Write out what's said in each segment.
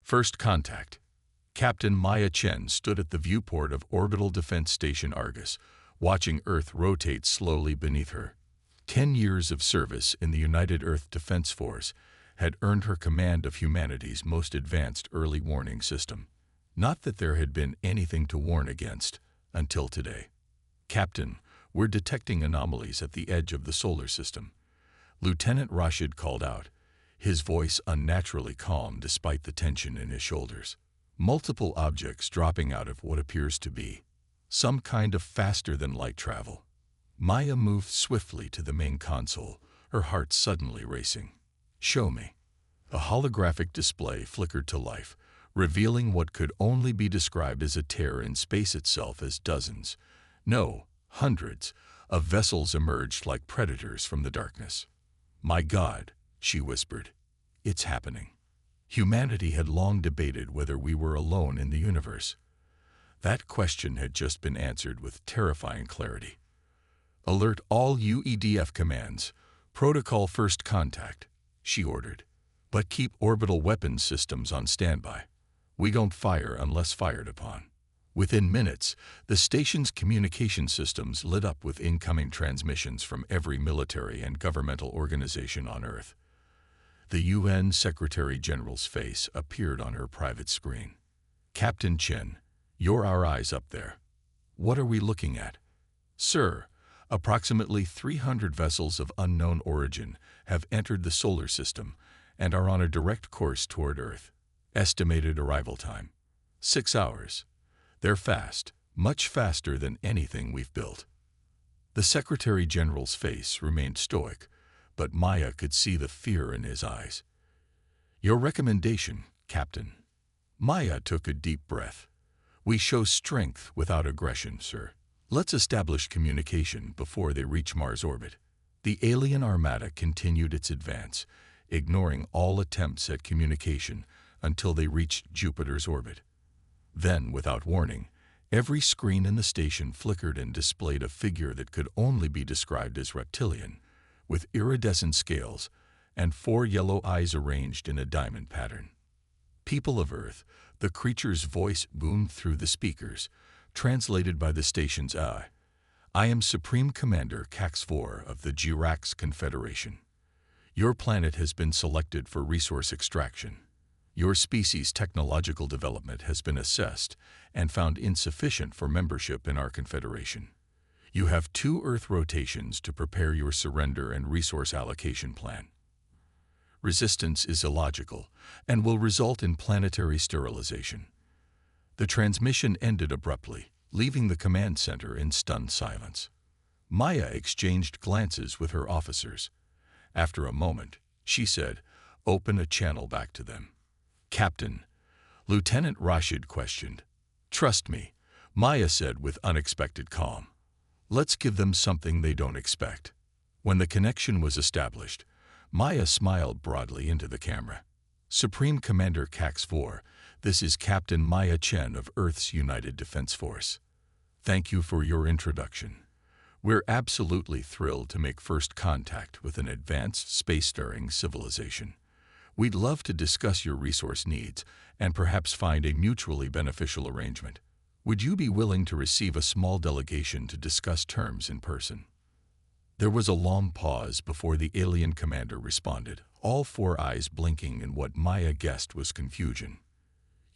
First contact. Captain Maya Chen stood at the viewport of Orbital Defense Station Argus, watching Earth rotate slowly beneath her. 10 years of service in the United Earth Defense Force had earned her command of humanity's most advanced early warning system. Not that there had been anything to warn against until today. "Captain, we're detecting anomalies at the edge of the solar system," Lieutenant Rashid called out, his voice unnaturally calm despite the tension in his shoulders. "Multiple objects dropping out of what appears to be some kind of faster-than-light travel." Maya moved swiftly to the main console, her heart suddenly racing. "Show me." A holographic display flickered to life, revealing what could only be described as a tear in space itself as dozens, no, hundreds, of vessels emerged like predators from the darkness. "My God," she whispered, "it's happening." Humanity had long debated whether we were alone in the universe. That question had just been answered with terrifying clarity. "Alert all UEDF commands. Protocol first contact," she ordered. "But keep orbital weapons systems on standby. We don't fire unless fired upon." Within minutes, the station's communication systems lit up with incoming transmissions from every military and governmental organization on Earth. The UN Secretary-General's face appeared on her private screen. "Captain Chen, you're our eyes up there. What are we looking at?" "Sir, approximately 300 vessels of unknown origin have entered the solar system and are on a direct course toward Earth. Estimated arrival time: 6 hours. They're fast, much faster than anything we've built." The Secretary-General's face remained stoic, but Maya could see the fear in his eyes. "Your recommendation, Captain." Maya took a deep breath. "We show strength without aggression, sir. Let's establish communication before they reach Mars orbit." The alien armada continued its advance, ignoring all attempts at communication until they reached Jupiter's orbit. Then, without warning, every screen in the station flickered and displayed a figure that could only be described as reptilian, with iridescent scales and 4 yellow eyes arranged in a diamond pattern. "People of Earth," the creature's voice boomed through the speakers, translated by the station's eye. "I am Supreme Commander Cax-4 of the Jirax Confederation. Your planet has been selected for resource extraction. Your species' technological development has been assessed and found insufficient for membership in our confederation. You have 2 Earth rotations to prepare your surrender and resource allocation plan. Resistance is illogical and will result in planetary sterilization." The transmission ended abruptly, leaving the command center in stunned silence. Maya exchanged glances with her officers. After a moment, she said, "Open a channel back to them." "Captain," Lieutenant Rashid questioned. "Trust me," Maya said with unexpected calm. "Let's give them something they don't expect." When the connection was established, Maya smiled broadly into the camera. "Supreme Commander Cax-4, this is Captain Maya Chen of Earth's United Defense Force. Thank you for your introduction. We're absolutely thrilled to make first contact with an advanced spacefaring civilization. We'd love to discuss your resource needs and perhaps find a mutually beneficial arrangement. Would you be willing to receive a small delegation to discuss terms in person?" There was a long pause before the alien commander responded, all 4 eyes blinking in what Maya guessed was confusion.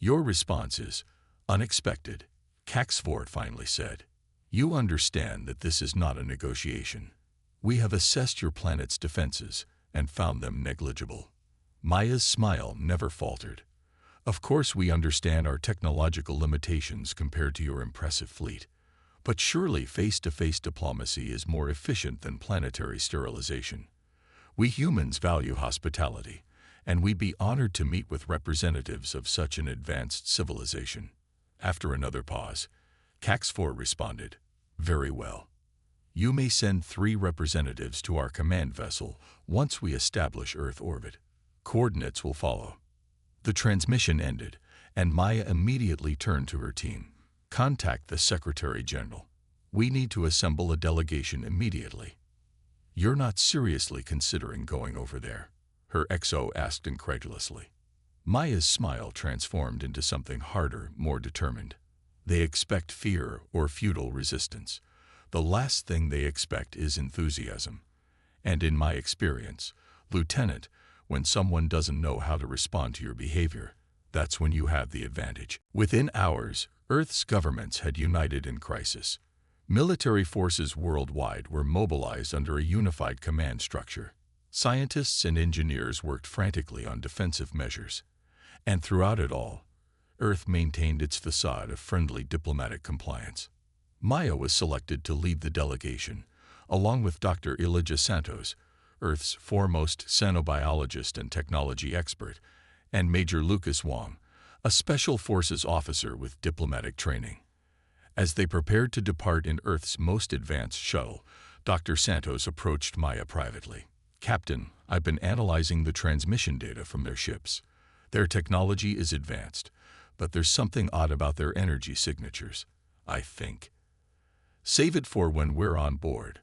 "Your response is unexpected," Cax-4 finally said. "You understand that this is not a negotiation. We have assessed your planet's defenses and found them negligible." Maya's smile never faltered. "Of course we understand our technological limitations compared to your impressive fleet, but surely face-to-face diplomacy is more efficient than planetary sterilization. We humans value hospitality, and we'd be honored to meet with representatives of such an advanced civilization." After another pause, Cax-4 responded, "Very well. You may send 3 representatives to our command vessel once we establish Earth orbit. Coordinates will follow." The transmission ended, and Maya immediately turned to her team. "Contact the Secretary-General. We need to assemble a delegation immediately." "You're not seriously considering going over there?" her XO asked incredulously. Maya's smile transformed into something harder, more determined. They expect fear or futile resistance. The last thing they expect is enthusiasm. And in my experience, Lieutenant, when someone doesn't know how to respond to your behavior, that's when you have the advantage. Within hours, Earth's governments had united in crisis. Military forces worldwide were mobilized under a unified command structure. Scientists and engineers worked frantically on defensive measures. And throughout it all, Earth maintained its facade of friendly diplomatic compliance. Maya was selected to lead the delegation, along with Dr. Elijah Santos, Earth's foremost xenobiologist and technology expert, and Major Lucas Wong, a special forces officer with diplomatic training. As they prepared to depart in Earth's most advanced shuttle, Dr. Santos approached Maya privately. "Captain, I've been analyzing the transmission data from their ships. Their technology is advanced, but there's something odd about their energy signatures, I think." "Save it for when we're on board,"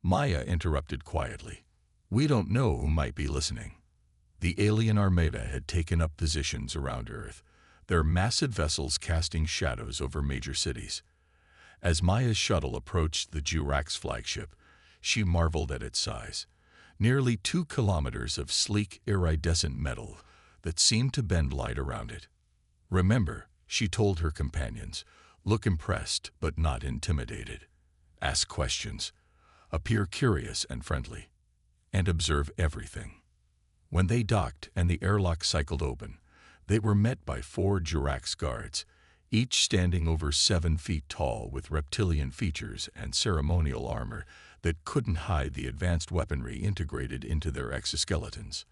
Maya interrupted quietly. "We don't know who might be listening." The alien armada had taken up positions around Earth, their massive vessels casting shadows over major cities. As Maya's shuttle approached the Jurax flagship, she marveled at its size. Nearly 2 kilometers of sleek, iridescent metal that seemed to bend light around it. "Remember," she told her companions, "look impressed but not intimidated. Ask questions, appear curious and friendly, and observe everything." When they docked and the airlock cycled open, they were met by 4 Jurax guards, each standing over 7 feet tall with reptilian features and ceremonial armor that couldn't hide the advanced weaponry integrated into their exoskeletons.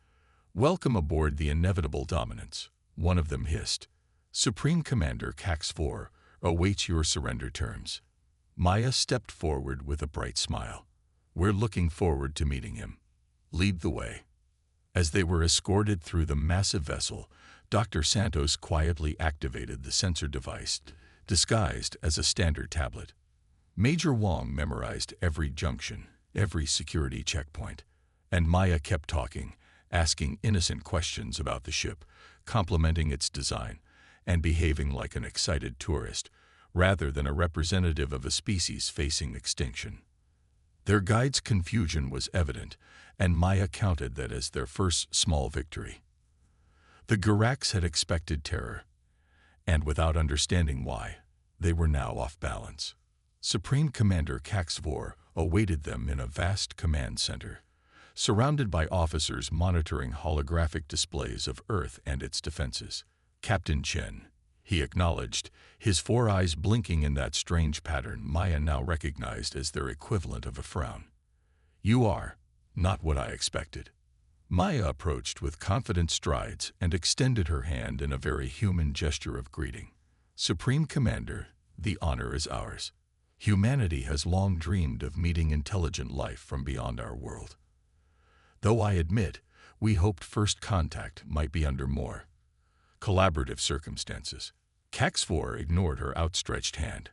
"Welcome aboard the inevitable dominance," one of them hissed. "Supreme Commander Cax 4 awaits your surrender terms." Maya stepped forward with a bright smile. "We're looking forward to meeting him. Lead the way." As they were escorted through the massive vessel, Dr. Santos quietly activated the sensor device, disguised as a standard tablet. Major Wong memorized every junction, every security checkpoint, and Maya kept talking, asking innocent questions about the ship, complimenting its design, and behaving like an excited tourist, rather than a representative of a species facing extinction. Their guide's confusion was evident, and Maya counted that as their first small victory. The Jurax had expected terror, and without understanding why, they were now off balance. Supreme Commander Cax 4 awaited them in a vast command center, surrounded by officers monitoring holographic displays of Earth and its defenses. "Captain Chen," he acknowledged, his 4 eyes blinking in that strange pattern Maya now recognized as their equivalent of a frown. "You are not what I expected." Maya approached with confident strides and extended her hand in a very human gesture of greeting. "Supreme Commander, the honor is ours. Humanity has long dreamed of meeting intelligent life from beyond our world. Though I admit, we hoped first contact might be under more collaborative circumstances." Cax 4 ignored her outstretched hand.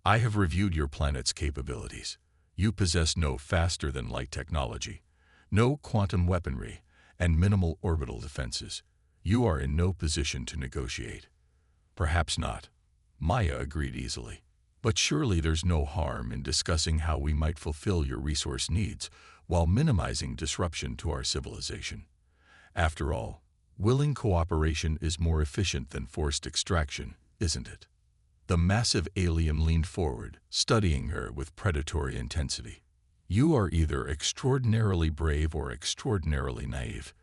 "I have reviewed your planet's capabilities. You possess no faster-than-light technology, no quantum weaponry, and minimal orbital defenses. You are in no position to negotiate." "Perhaps not," Maya agreed easily. "But surely there's no harm in discussing how we might fulfill your resource needs while minimizing disruption to our civilization. After all, willing cooperation is more efficient than forced extraction, isn't it?" The massive alien leaned forward, studying her with predatory intensity. "You are either extraordinarily brave or extraordinarily naive,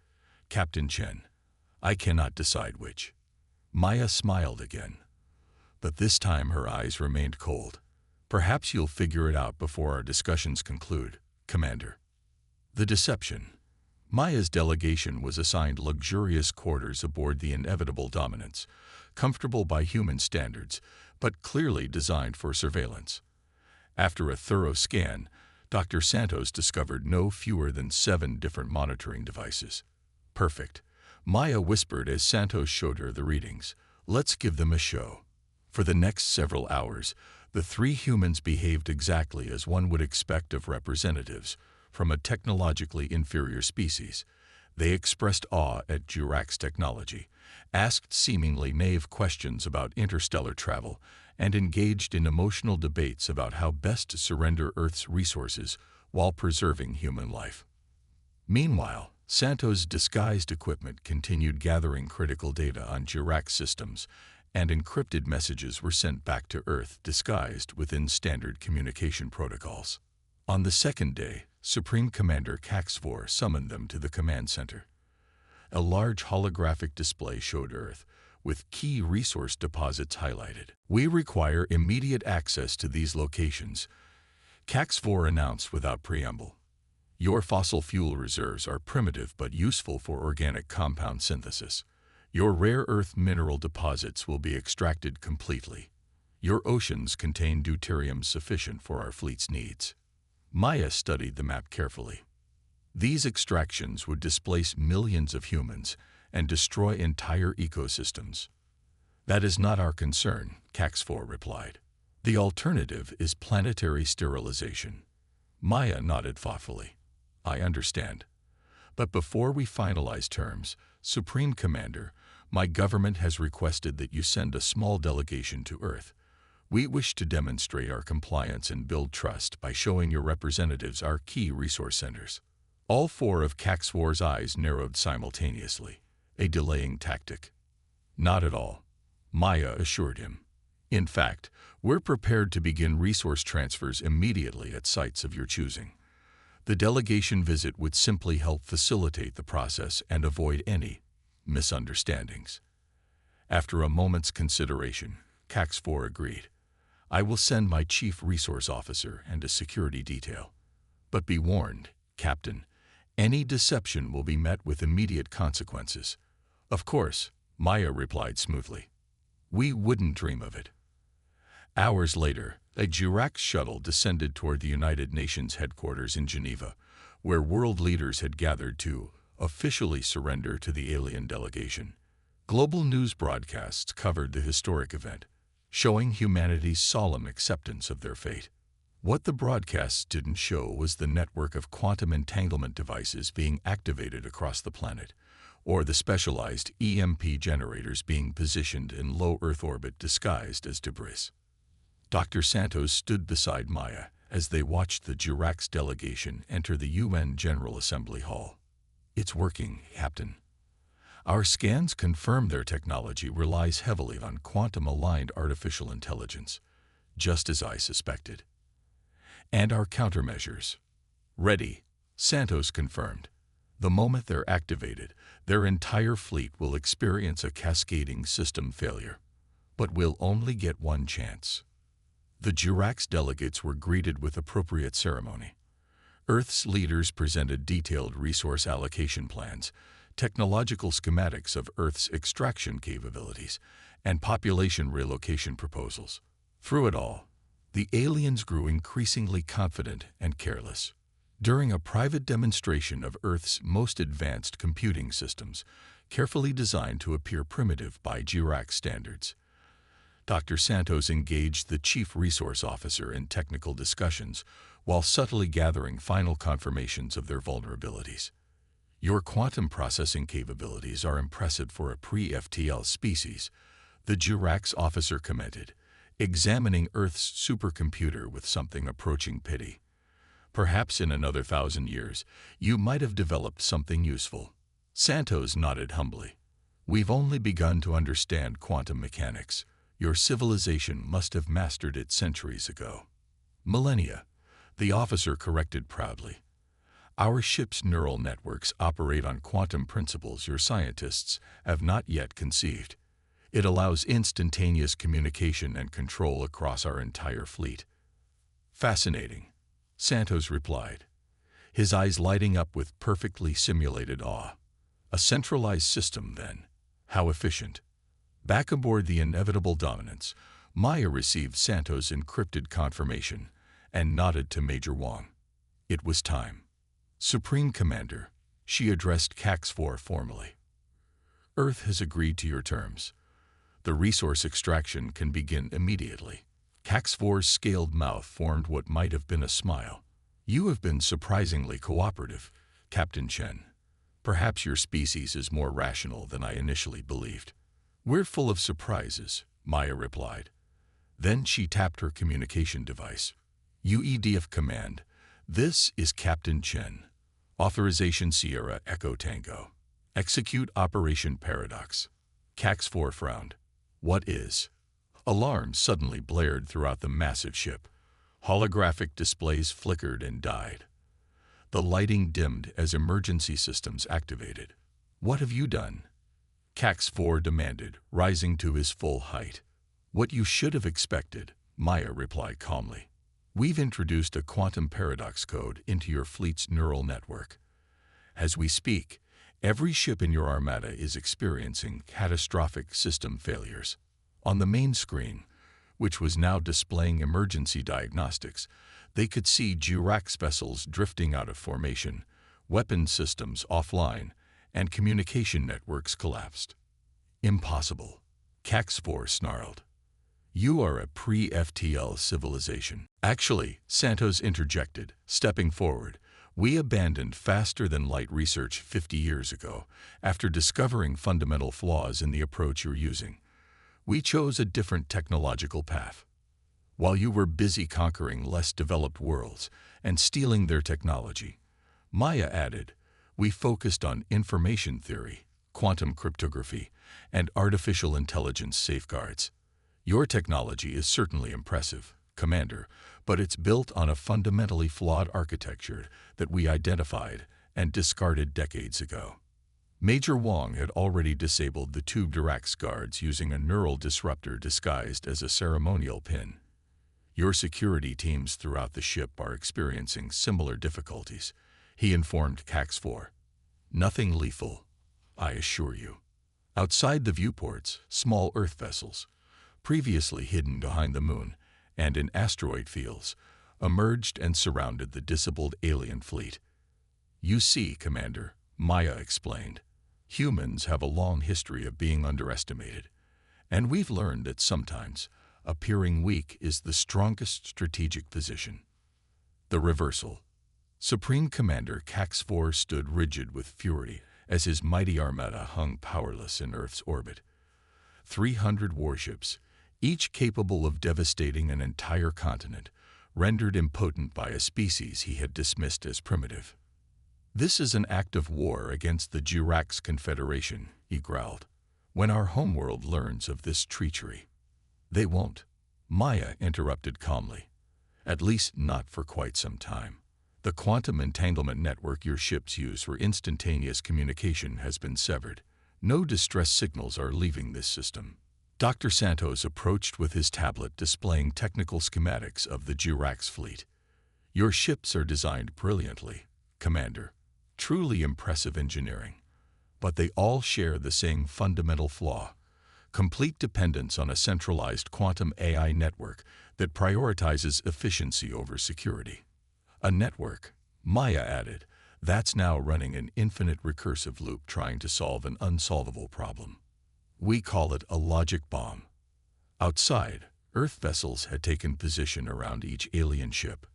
Captain Chen. I cannot decide which." Maya smiled again, but this time her eyes remained cold. "Perhaps you'll figure it out before our discussions conclude, Commander." The deception. Maya's delegation was assigned luxurious quarters aboard the inevitable dominance, comfortable by human standards, but clearly designed for surveillance. After a thorough scan, Dr. Santos discovered no fewer than 7 different monitoring devices. "Perfect," Maya whispered as Santos showed her the readings. "Let's give them a show." For the next several hours, the 3 humans behaved exactly as one would expect of representatives from a technologically inferior species. They expressed awe at Jirac's technology, asked seemingly naive questions about interstellar travel, and engaged in emotional debates about how best to surrender Earth's resources while preserving human life. Meanwhile, Santos' disguised equipment continued gathering critical data on Jirac's systems, and encrypted messages were sent back to Earth disguised within standard communication protocols. On the second day, Supreme Commander HFY summoned them to the command center. A large holographic display showed Earth, with key resource deposits highlighted. "We require immediate access to these locations," HFY announced without preamble. "Your fossil fuel reserves are primitive but useful for organic compound synthesis. Your rare earth mineral deposits will be extracted completely. Your oceans contain deuterium sufficient for our fleet's needs." Maya studied the map carefully. These extractions would displace millions of humans and destroy entire ecosystems. "That is not our concern," HFY replied. "The alternative is planetary sterilization." Maya nodded thoughtfully. "I understand. But before we finalize terms, Supreme Commander, my government has requested that you send a small delegation to Earth. We wish to demonstrate our compliance and build trust by showing your representatives our key resource centers." All four of HFY's eyes narrowed simultaneously, a delaying tactic. "Not at all," Maya assured him. "In fact, we're prepared to begin resource transfers immediately at sites of your choosing. The delegation visit would simply help facilitate the process and avoid any misunderstandings." After a moment's consideration, HFY agreed. "I will send my chief resource officer and a security detail. But be warned, Captain, any deception will be met with immediate consequences." "Of course," Maya replied smoothly. "We wouldn't dream of it." Hours later, a Jirac shuttle descended toward the United Nations headquarters in Geneva, where world leaders had gathered to officially surrender to the alien delegation. Global news broadcasts covered the historic event, showing humanity's solemn acceptance of their fate. What the broadcasts didn't show was the network of quantum entanglement devices being activated across the planet, or the specialized EMP generators being positioned in low Earth orbit disguised as debris. Dr. Santos stood beside Maya as they watched the Jirac's delegation enter the UN General Assembly Hall. "It's working, Captain. Our scans confirm their technology relies heavily on quantum-aligned artificial intelligence, just as I suspected. And our countermeasures. Ready," Santos confirmed. "The moment they're activated, their entire fleet will experience a cascading system failure. But we'll only get one chance." The Jirac's delegates were greeted with appropriate ceremony. Earth's leaders presented detailed resource allocation plans, technological schematics of Earth's extraction capabilities, and population relocation proposals. Through it all, the aliens grew increasingly confident and careless. During a private demonstration of Earth's most advanced computing systems, carefully designed to appear primitive by Jirac standards, Dr. Santos engaged the Chief Resource Officer in technical discussions while subtly gathering final confirmations of their vulnerabilities. "Your quantum processing capabilities are impressive for a pre-FTL species," the Jirac's officer commented, examining Earth's supercomputer with something approaching pity. "Perhaps in another 1,000 years, you might have developed something useful." Santos nodded humbly. "We've only begun to understand quantum mechanics. Your civilization must have mastered it centuries ago." "Millennia," the officer corrected proudly. "Our ship's neural networks operate on quantum principles your scientists have not yet conceived. It allows instantaneous communication and control across our entire fleet." "Fascinating," Santos replied, his eyes lighting up with perfectly simulated awe. "A centralized system, then. How efficient." Back aboard the Inevitable Dominance, Maya received Santos' encrypted confirmation and nodded to Major Wong. It was time. "Supreme Commander," she addressed HFY formally. "Earth has agreed to your terms. The resource extraction can begin immediately." HFY's scaled mouth formed what might have been a smile. "You have been surprisingly cooperative, Captain Chen." Perhaps your species is more rational than I initially believed. We're full of surprises, Maya replied. Then she tapped her communication device. UEDF command. This is Captain Chen. Authorization Sierra Echo Tango. Execute Operation Paradox. Cax-4 frowned. What is? Alarms suddenly blared throughout the massive ship. Holographic displays flickered and died. The lighting dimmed as emergency systems activated. What have you done? Cax-4 demanded, rising to his full height. What you should have expected, Maya replied calmly. We've introduced a quantum paradox code into your fleet's neural network. As we speak, every ship in your armada is experiencing catastrophic system failures. On the main screen, which was now displaying emergency diagnostics, they could see Jurax vessels drifting out of formation, weapon systems offline, and communication networks collapsed. Impossible, Cax-4 snarled. You are a pre-FTL civilization. Actually, Santos interjected, stepping forward. We abandoned faster-than-light research 50 years ago, after discovering fundamental flaws in the approach you're using. We chose a different technological path. While you were busy conquering less developed worlds and stealing their technology, Maya added, we focused on information theory, quantum cryptography, and artificial intelligence safeguards. Your technology is certainly impressive, Commander, but it's built on a fundamentally flawed architecture that we identified and discarded decades ago. Major Wong had already disabled the two Dirax guards using a neural disruptor disguised as a ceremonial pin. Your security teams throughout the ship are experiencing similar difficulties, he informed Cax-4. Nothing lethal, I assure you. Outside the viewports, small Earth vessels, previously hidden behind the moon and in asteroid fields, emerged and surrounded the disabled alien fleet. You see, Commander, Maya explained, humans have a long history of being underestimated, and we've learned that sometimes appearing weak is the strongest strategic position. The reversal. Supreme Commander Cax-4 stood rigid with fury as his mighty armada hung powerless in Earth's orbit. 300 warships, each capable of devastating an entire continent, rendered impotent by a species he had dismissed as primitive. This is an act of war against the Jurax Confederation, he growled. When our homeworld learns of this treachery. They won't, Maya interrupted calmly. At least not for quite some time. The quantum entanglement network your ships use for instantaneous communication has been severed. No distress signals are leaving this system. Dr. Santos approached with his tablet displaying technical schematics of the Jurax fleet. Your ships are designed brilliantly, Commander. Truly impressive engineering. But they all share the same fundamental flaw: complete dependence on a centralized quantum AI network that prioritizes efficiency over security. A network, Maya added, that's now running an infinite recursive loop trying to solve an unsolvable problem. We call it a logic bomb. Outside, Earth vessels had taken position around each alien ship.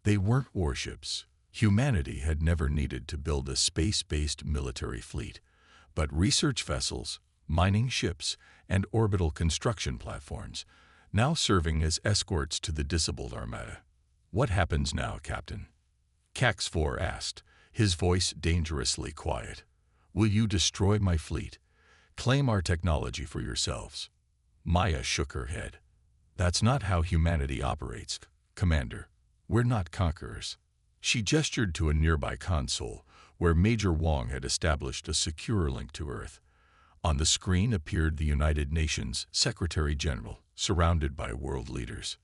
They weren't warships. Humanity had never needed to build a space-based military fleet, but research vessels, mining ships, and orbital construction platforms, now serving as escorts to the disabled armada. What happens now, Captain? Cax-4 asked, his voice dangerously quiet. Will you destroy my fleet? Claim our technology for yourselves? Maya shook her head. That's not how humanity operates, Commander. We're not conquerors. She gestured to a nearby console, where Major Wong had established a secure link to Earth. On the screen appeared the United Nations Secretary-General, surrounded by world leaders.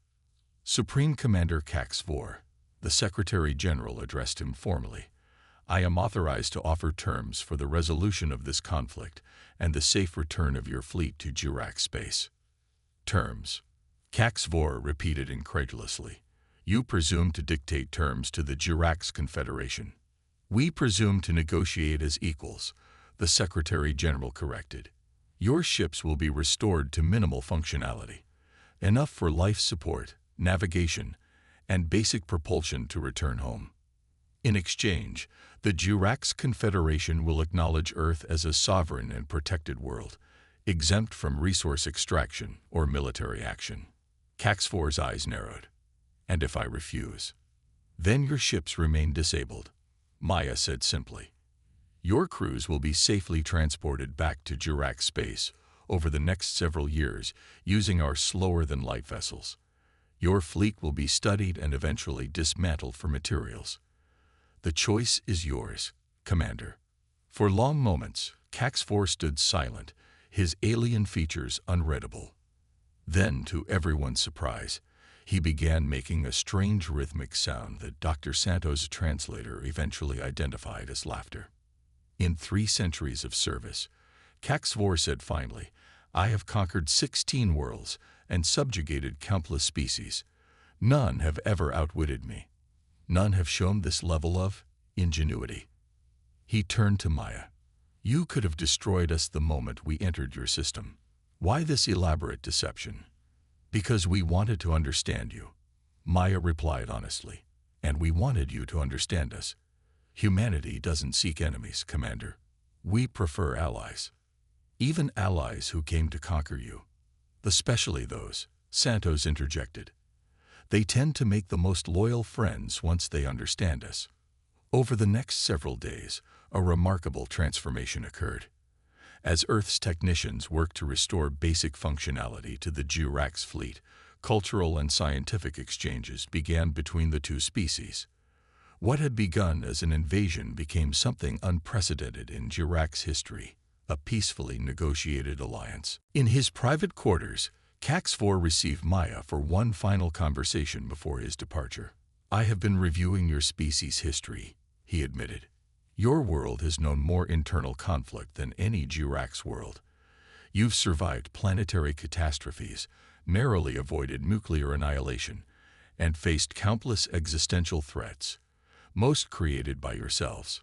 Supreme Commander Cax-4, the Secretary-General addressed him formally. I am authorized to offer terms for the resolution of this conflict and the safe return of your fleet to Jurax space. Terms. Cax-4 repeated incredulously. You presume to dictate terms to the Jurax Confederation. We presume to negotiate as equals, the Secretary-General corrected. Your ships will be restored to minimal functionality, enough for life support, navigation, and basic propulsion to return home. In exchange, the Jurax Confederation will acknowledge Earth as a sovereign and protected world, exempt from resource extraction or military action. Cax-4's eyes narrowed. And if I refuse? Then your ships remain disabled, Maya said simply. Your crews will be safely transported back to Jurax space over the next several years using our slower-than-light vessels. Your fleet will be studied and eventually dismantled for materials. The choice is yours, Commander. For long moments, Cax-4 stood silent, his alien features unreadable. Then, to everyone's surprise, he began making a strange rhythmic sound that Dr. Santos' translator eventually identified as laughter. In 3 centuries of service, Cax-4 said finally, I have conquered 16 worlds and subjugated countless species. None have ever outwitted me. None have shown this level of ingenuity. He turned to Maya. You could have destroyed us the moment we entered your system. Why this elaborate deception? Because we wanted to understand you, Maya replied honestly. And we wanted you to understand us. Humanity doesn't seek enemies, Commander. We prefer allies. Even allies who came to conquer you. Especially those, Santos interjected. They tend to make the most loyal friends once they understand us. Over the next several days, a remarkable transformation occurred. As Earth's technicians worked to restore basic functionality to the Jurax fleet, cultural and scientific exchanges began between the 2 species. What had begun as an invasion became something unprecedented in Jurax history, a peacefully negotiated alliance. In his private quarters, Cax-4 received Maya for one final conversation before his departure. I have been reviewing your species' history, he admitted. Your world has known more internal conflict than any Jurax world. You've survived planetary catastrophes, narrowly avoided nuclear annihilation, and faced countless existential threats, most created by yourselves.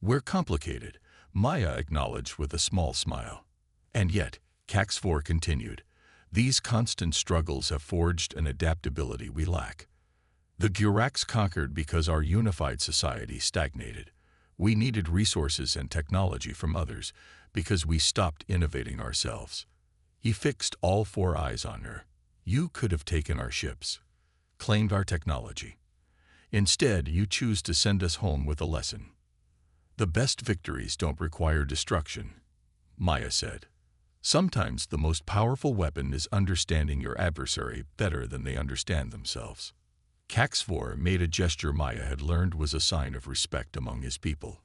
We're complicated, Maya acknowledged with a small smile. And yet, Cax-4 continued, these constant struggles have forged an adaptability we lack. The Jurax conquered because our unified society stagnated. We needed resources and technology from others because we stopped innovating ourselves. He fixed all 4 eyes on her. You could have taken our ships, claimed our technology. Instead, you choose to send us home with a lesson. The best victories don't require destruction, Maya said. Sometimes the most powerful weapon is understanding your adversary better than they understand themselves. Cax-4 made a gesture Maya had learned was a sign of respect among his people.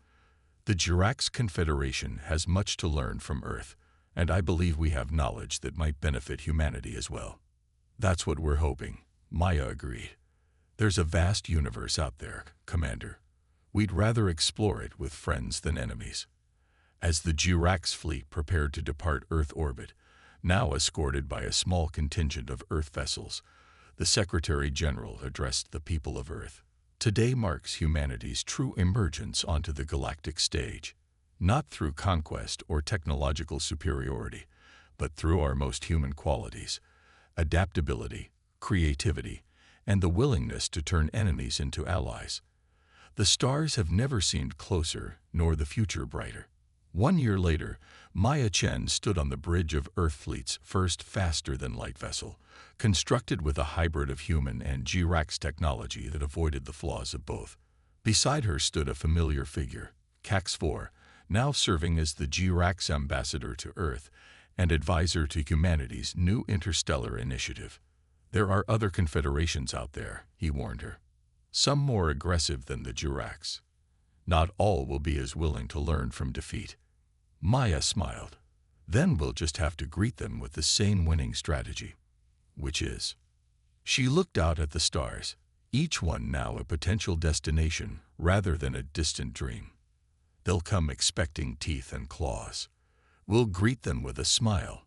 The Jurax Confederation has much to learn from Earth, and I believe we have knowledge that might benefit humanity as well. That's what we're hoping, Maya agreed. There's a vast universe out there, Commander. We'd rather explore it with friends than enemies. As the Jurax fleet prepared to depart Earth orbit, now escorted by a small contingent of Earth vessels, the Secretary-General addressed the people of Earth. Today marks humanity's true emergence onto the galactic stage, not through conquest or technological superiority, but through our most human qualities, adaptability, creativity, and the willingness to turn enemies into allies. The stars have never seemed closer, nor the future brighter. 1 year later, Maya Chen stood on the bridge of Earthfleet's first faster-than-light vessel, constructed with a hybrid of human and Jurax technology that avoided the flaws of both. Beside her stood a familiar figure, Cax-4, now serving as the Jurax ambassador to Earth and advisor to humanity's new interstellar initiative. There are other confederations out there, he warned her. Some more aggressive than the Jurax. Not all will be as willing to learn from defeat. Maya smiled. Then we'll just have to greet them with the same winning strategy. Which is? She looked out at the stars, each one now a potential destination rather than a distant dream. They'll come expecting teeth and claws. We'll greet them with a smile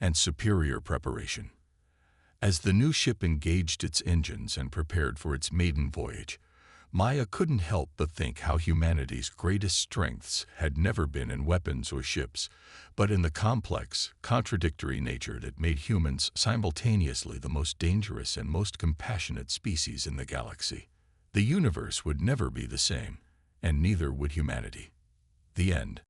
and superior preparation. As the new ship engaged its engines and prepared for its maiden voyage, Maya couldn't help but think how humanity's greatest strengths had never been in weapons or ships, but in the complex, contradictory nature that made humans simultaneously the most dangerous and most compassionate species in the galaxy. The universe would never be the same, and neither would humanity. The end.